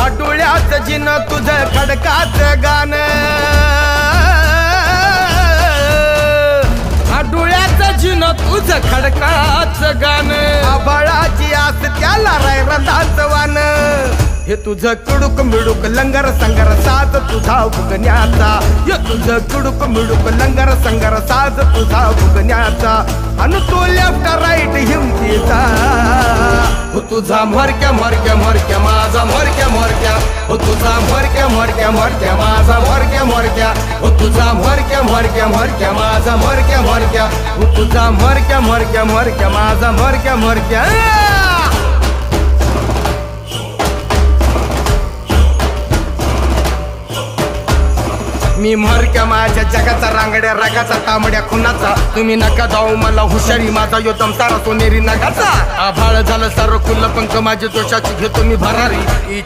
डोळ्यात जिन तुझं खडकाच गाण डोळ्यात जिन तुझं खडकाच गाण आभाळाची आस त्याला रंदाच वान हे तुझं कुडुक मिडुक लंगर संगर साज तुझा फुगण्याचा हे तुझं कुडुक मिडुक लंगर संगर साज तुझा फुगण्याचा अन तो लेफ्ट राईट हिमतीचा हो तुझा मरक्या मरक्या मरक्या माझा मरक्या मरक्या हो तुझा मरक्या मरक्या मरक्या माझा मरक्या मरक्या हो तुझा मरक्या मरक्या मरक्या माझा मरक्या मरक्या हो तुझा मरक्या मरक्या मरक्या माझा मरक्या मरक्या मी मरक्या माझ्या जगाचा रांगड्या रगाचा तांबड्या खुनाचा तुम्ही नका जाऊ मला हुशारी माझा यो दमसारा सोनेरी नगाचा आभाळ झालं सर्व कुल्ल पंख माझ्या दोषाची घेतो मी भरारी